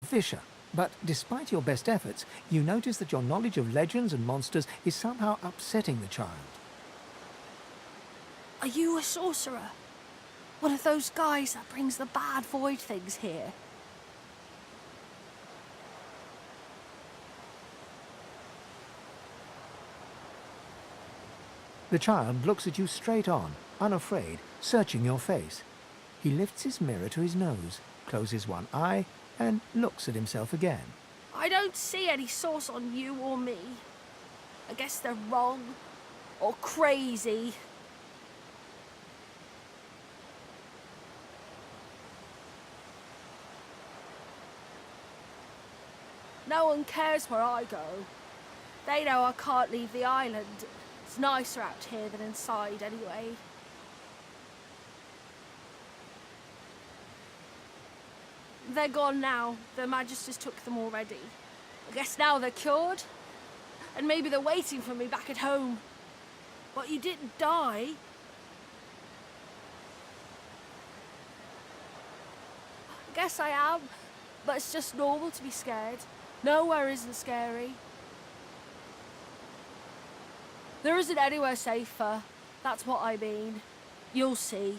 Fisher, but despite your best efforts, you notice that your knowledge of legends and monsters is somehow upsetting the child. Are you a sorcerer? One of those guys that brings the bad void things here? The child looks at you straight on, unafraid, searching your face. He lifts his mirror to his nose, closes one eye, and looks at himself again. I don't see any source on you or me. I guess they're wrong. Or crazy. No one cares where I go. They know I can't leave the island. It's nicer out here than inside, anyway. They're gone now. The Magisters took them already. I guess now they're cured. And maybe they're waiting for me back at home. But you didn't die. I guess I am. But it's just normal to be scared. Nowhere isn't scary. There isn't anywhere safer. That's what I mean. You'll see.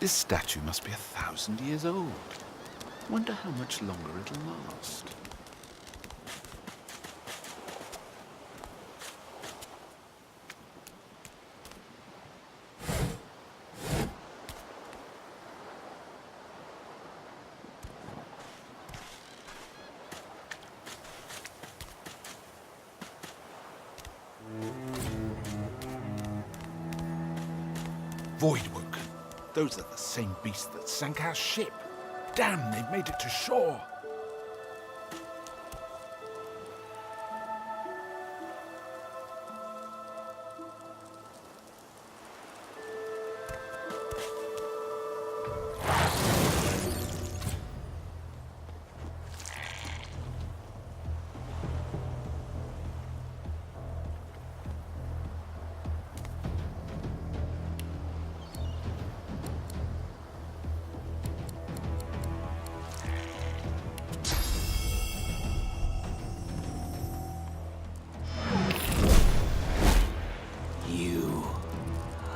This statue must be 1,000 years old. Wonder how much longer it'll last. Voidwoken. Those are the same beasts that sank our ship. Damn, they've made it to shore.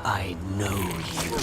I know you.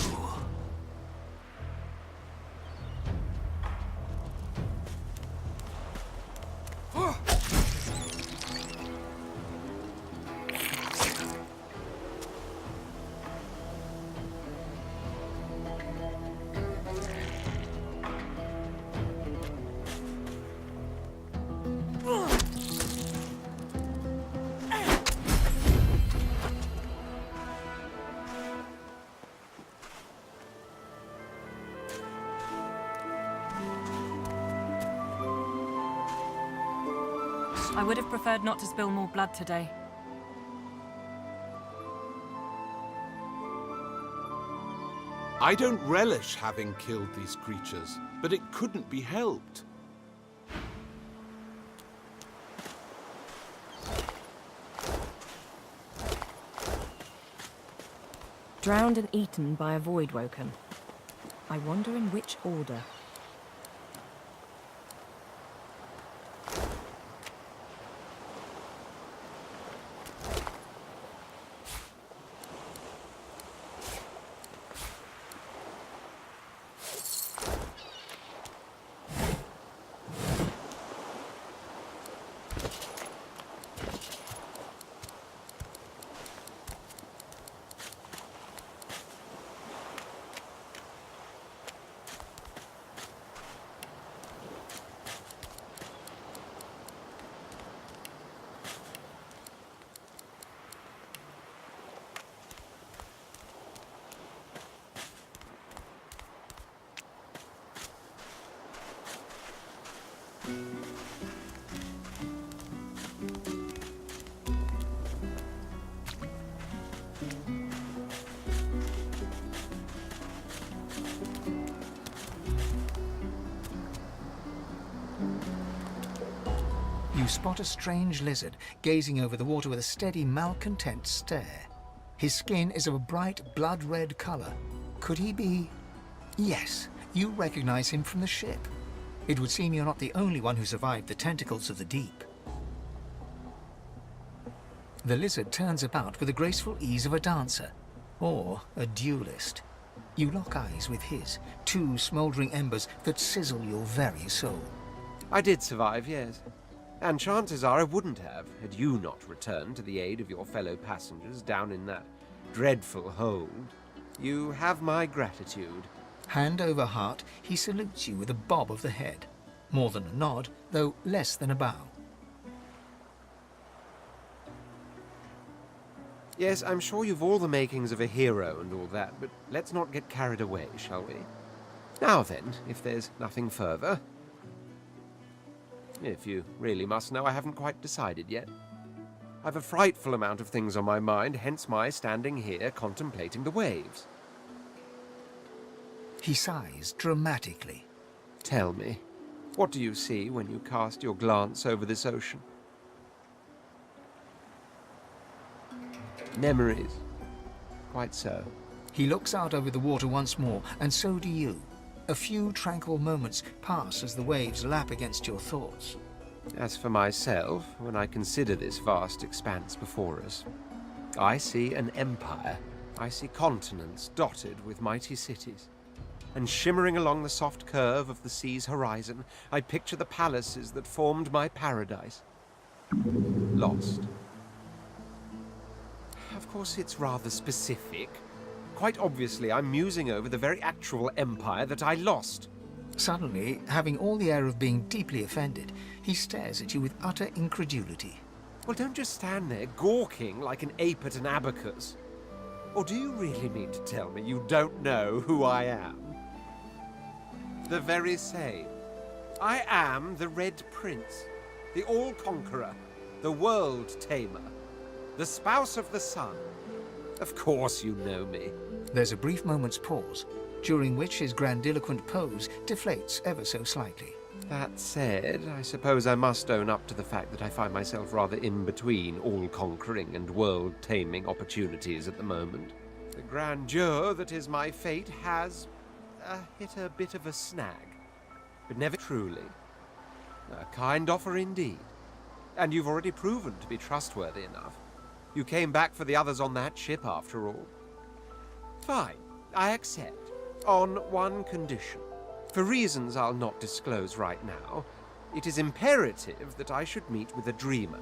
I would have preferred not to spill more blood today. I don't relish having killed these creatures, but it couldn't be helped. Drowned and eaten by a Voidwoken. I wonder in which order. spot a strange lizard gazing over the water with a steady, malcontent stare. His skin is of a bright, blood-red colour. Could he be... Yes, you recognize him from the ship. It would seem you're not the only one who survived the tentacles of the deep. The lizard turns about with the graceful ease of a dancer, or a duelist. You lock eyes with his, two smouldering embers that sizzle your very soul. I did survive, yes. And chances are I wouldn't have, had you not returned to the aid of your fellow passengers down in that dreadful hold. You have my gratitude. Hand over heart, he salutes you with a bob of the head. More than a nod, though less than a bow. Yes, I'm sure you've all the makings of a hero and all that, but let's not get carried away, shall we? Now then, if there's nothing further... If you really must know, I haven't quite decided yet. I've a frightful amount of things on my mind, hence my standing here contemplating the waves. He sighs dramatically. Tell me, what do you see when you cast your glance over this ocean? Memories. Quite so. He looks out over the water once more, and so do you. A few tranquil moments pass as the waves lap against your thoughts. As for myself, when I consider this vast expanse before us, I see an empire. I see continents dotted with mighty cities. And shimmering along the soft curve of the sea's horizon, I picture the palaces that formed my paradise. Lost. Of course, it's rather specific. Quite obviously, I'm musing over the very actual empire that I lost. Suddenly, having all the air of being deeply offended, he stares at you with utter incredulity. Well, don't just stand there gawking like an ape at an abacus. Or do you really mean to tell me you don't know who I am? The very same. I am the Red Prince, the All-Conqueror, the World-Tamer, the Spouse of the Sun. Of course you know me. There's a brief moment's pause, during which his grandiloquent pose deflates ever so slightly. That said, I suppose I must own up to the fact that I find myself rather in between all-conquering and world-taming opportunities at the moment. The grandeur that is my fate has hit a bit of a snag, but never truly. A kind offer indeed. And you've already proven to be trustworthy enough. You came back for the others on that ship, after all. Fine, I accept. On one condition. For reasons I'll not disclose right now, it is imperative that I should meet with a dreamer,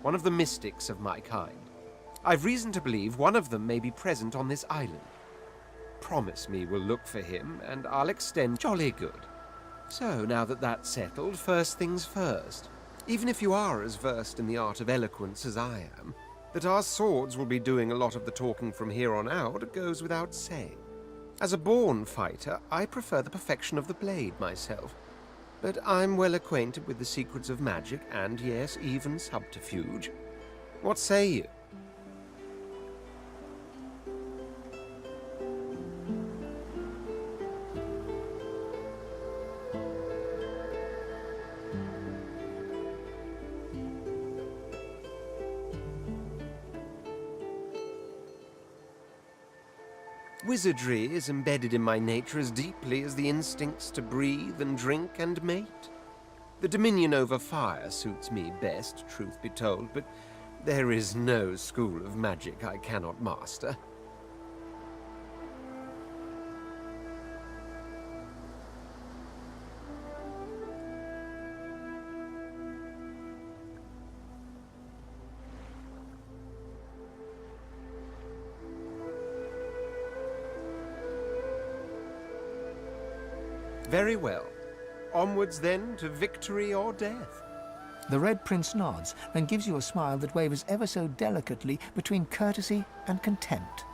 one of the mystics of my kind. I've reason to believe one of them may be present on this island. Promise me we'll look for him, and I'll extend jolly good. So, now that that's settled, first things first. Even if you are as versed in the art of eloquence as I am, that our swords will be doing a lot of the talking from here on out goes without saying. As a born fighter, I prefer the perfection of the blade myself. But I'm well acquainted with the secrets of magic and, yes, even subterfuge. What say you? Wizardry is embedded in my nature as deeply as the instincts to breathe and drink and mate. The dominion over fire suits me best, truth be told, but there is no school of magic I cannot master. Very well. Onwards, then, to victory or death. The Red Prince nods and gives you a smile that wavers ever so delicately between courtesy and contempt.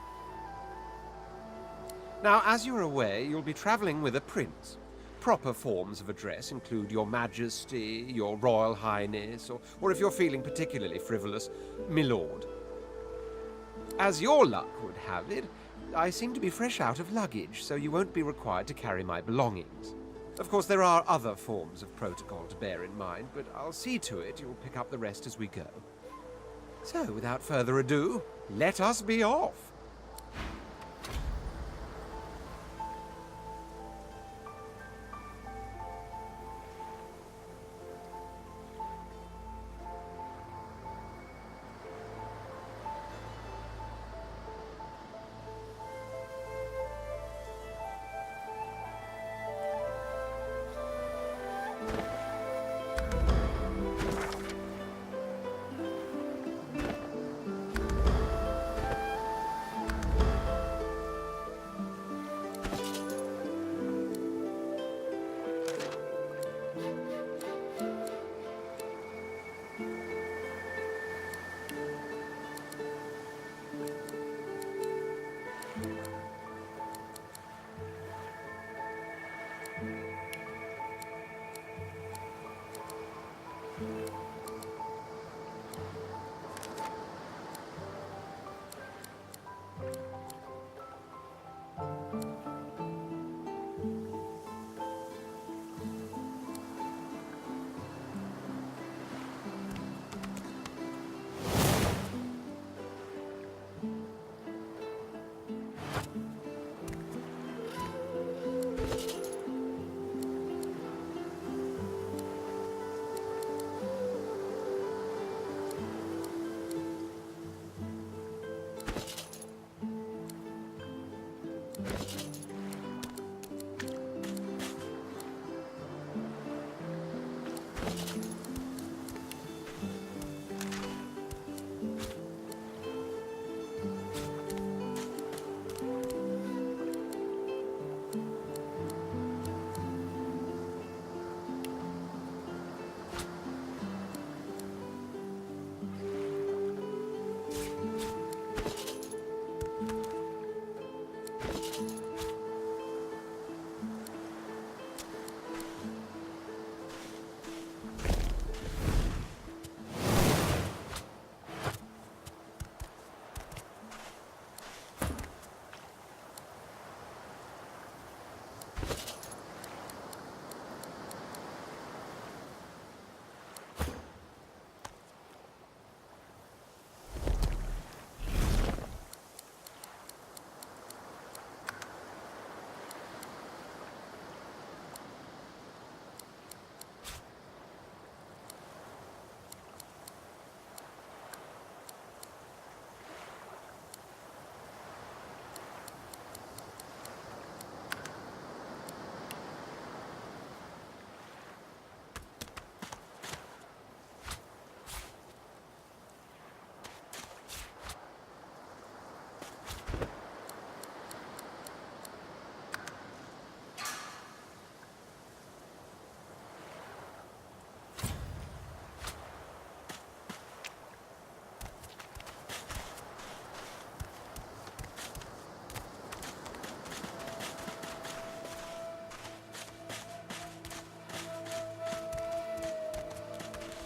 Now, as you're aware, you'll be traveling with a prince. Proper forms of address include Your Majesty, Your Royal Highness, or if you're feeling particularly frivolous, Milord. As your luck would have it, I seem to be fresh out of luggage, so you won't be required to carry my belongings. Of course, there are other forms of protocol to bear in mind, but I'll see to it you'll pick up the rest as we go. So, without further ado, let us be off.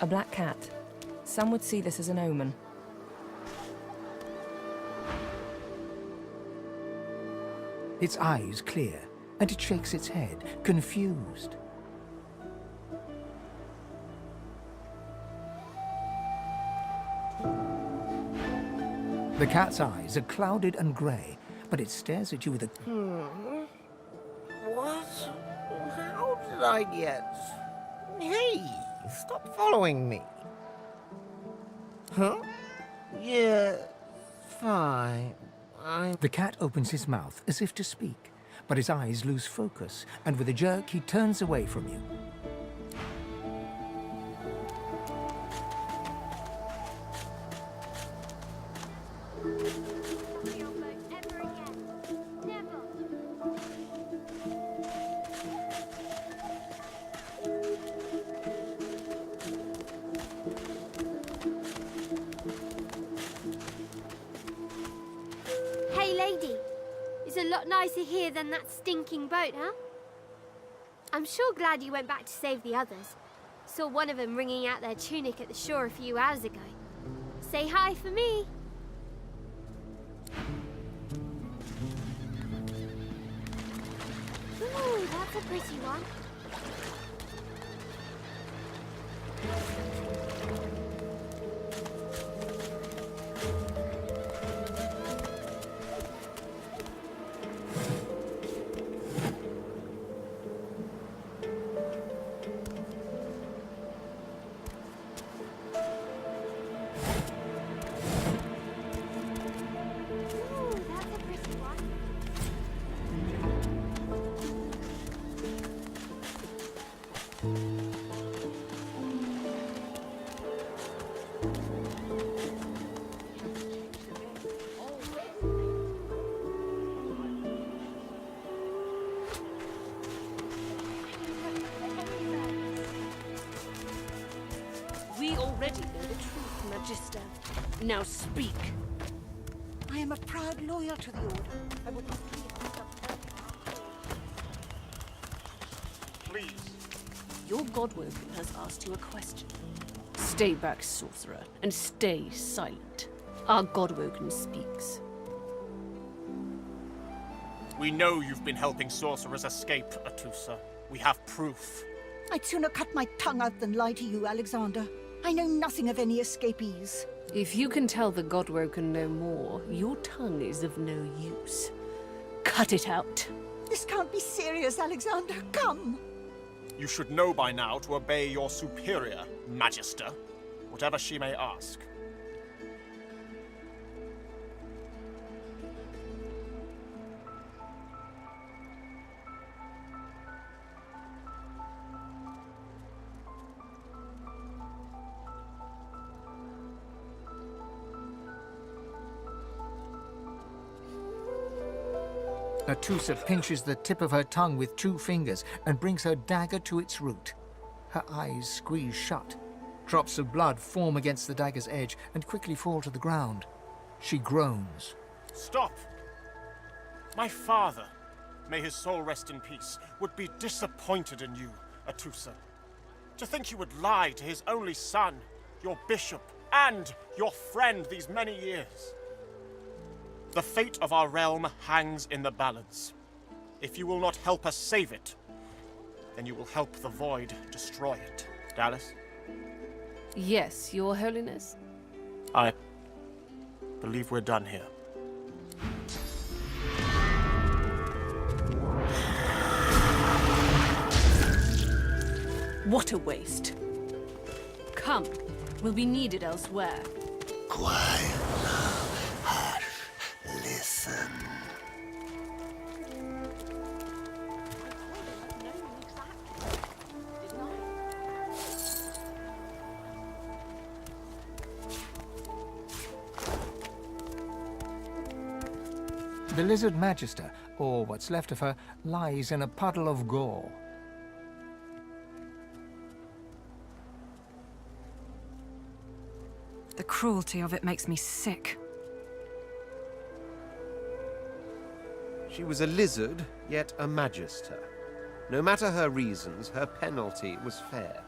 A black cat. Some would see this as an omen. Its eyes clear, and it shakes its head, confused. The cat's eyes are clouded and grey, but it stares at you with a... What? How did I get... Hey, stop following me. Huh? Yeah, fine. The cat opens his mouth as if to speak, but his eyes lose focus, and with a jerk he turns away from you. Hey, lady. It's a lot nicer here than that stinking boat, huh? I'm sure glad you went back to save the others. Saw one of them wringing out their tunic at the shore a few hours ago. Say hi for me. Ooh, that's a pretty one. Ooh, that's a pretty one. We already know the truth, Magister. Now speak. I am a proud loyal to the Order. I would not leave myself. Please. Your Godwoken has asked you a question. Stay back, sorcerer, and stay silent. Our Godwoken speaks. We know you've been helping sorcerers escape, Atusa. We have proof. I'd sooner cut my tongue out than lie to you, Alexander. I know nothing of any escapees. If you can tell the Godwoken no more, your tongue is of no use. Cut it out. This can't be serious, Alexander. Come! You should know by now to obey your superior, Magister, whatever she may ask. Atusa pinches the tip of her tongue with 2 fingers and brings her dagger to its root. Her eyes squeeze shut. Drops of blood form against the dagger's edge and quickly fall to the ground. She groans. Stop! My father, may his soul rest in peace, would be disappointed in you, Atusa. To think you would lie to his only son, your bishop, and your friend these many years. The fate of our realm hangs in the balance. If you will not help us save it, then you will help the Void destroy it. Dallas? Yes, Your Holiness. I believe we're done here. What a waste. Come, we'll be needed elsewhere. Quiet now. Hush. Listen. The Lizard Magister, or what's left of her, lies in a puddle of gore. The cruelty of it makes me sick. She was a lizard, yet a magister. No matter her reasons, her penalty was fair.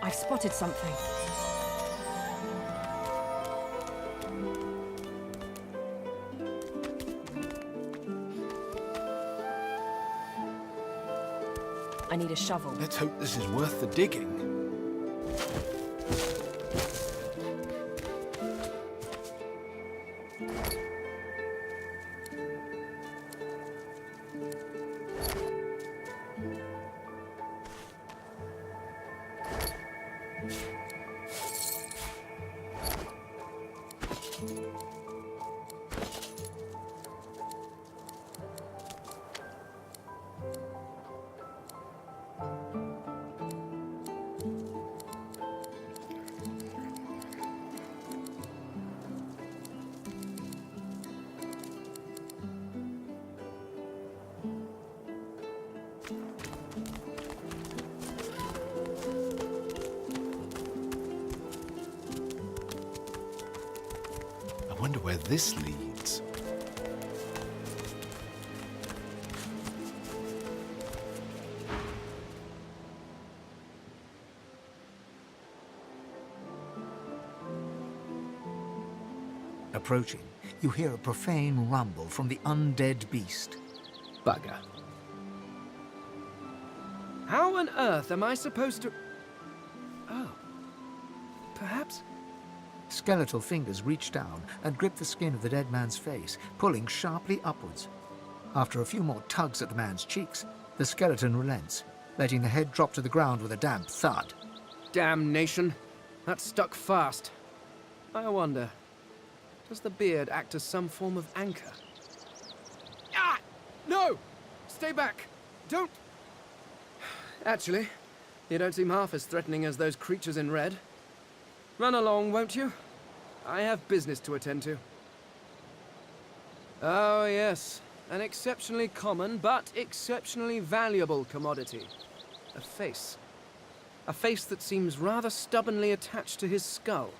I've spotted something. I need a shovel. Let's hope this is worth the digging. wonder where this leads. Approaching, you hear a profane rumble from the undead beast. Bugger. How on earth am I supposed to... Oh. Perhaps... Skeletal fingers reach down and grip the skin of the dead man's face, pulling sharply upwards. After a few more tugs at the man's cheeks, the skeleton relents, letting the head drop to the ground with a damp thud. Damnation. That stuck fast. I wonder, does the beard act as some form of anchor? Ah! No! Stay back! Don't... Actually, you don't seem half as threatening as those creatures in red. Run along, won't you? I have business to attend to. Oh, yes. An exceptionally common, but exceptionally valuable commodity. A face. A face that seems rather stubbornly attached to his skull.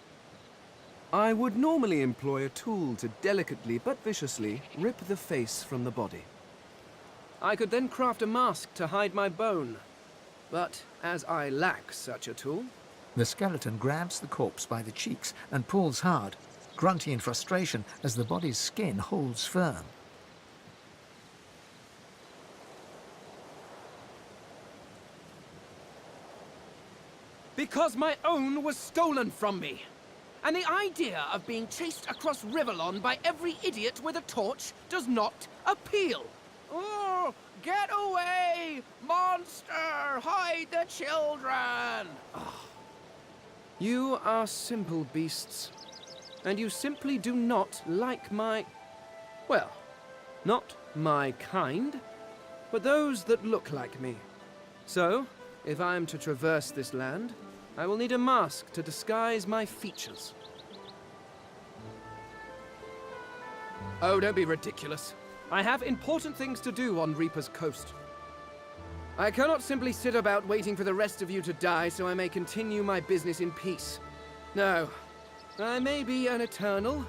I would normally employ a tool to delicately but viciously rip the face from the body. I could then craft a mask to hide my bone. But as I lack such a tool... The skeleton grabs the corpse by the cheeks and pulls hard, grunting in frustration as the body's skin holds firm. Because my own was stolen from me. And the idea of being chased across Rivellon by every idiot with a torch does not appeal. Oh, get away! Monster! Hide the children! Oh. You are simple beasts. And you simply do not like my... Well, not my kind, but those that look like me. So, if I am to traverse this land, I will need a mask to disguise my features. Oh, don't be ridiculous. I have important things to do on Reaper's Coast. I cannot simply sit about waiting for the rest of you to die so I may continue my business in peace. No, I may be an eternal,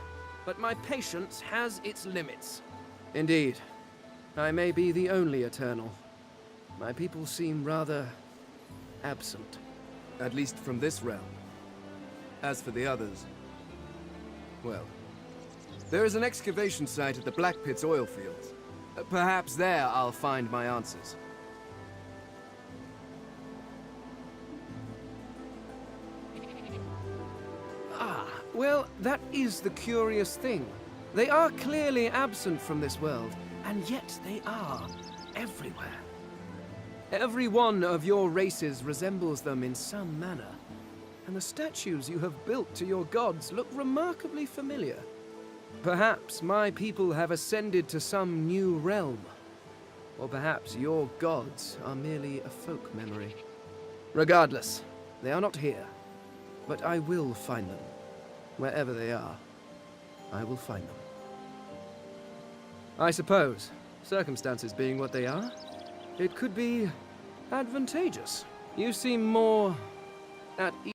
but my patience has its limits. Indeed, I may be the only eternal. My people seem rather absent. At least from this realm. As for the others, well, there is an excavation site at the Black Pit's oil fields. Perhaps there I'll find my answers. Ah, well, that is the curious thing. They are clearly absent from this world, and yet they are everywhere. Every one of your races resembles them in some manner, and the statues you have built to your gods look remarkably familiar. Perhaps my people have ascended to some new realm, or perhaps your gods are merely a folk memory. Regardless, they are not here, but I will find them. Wherever they are, I will find them. I suppose, circumstances being what they are, it could be advantageous. You seem more at ease.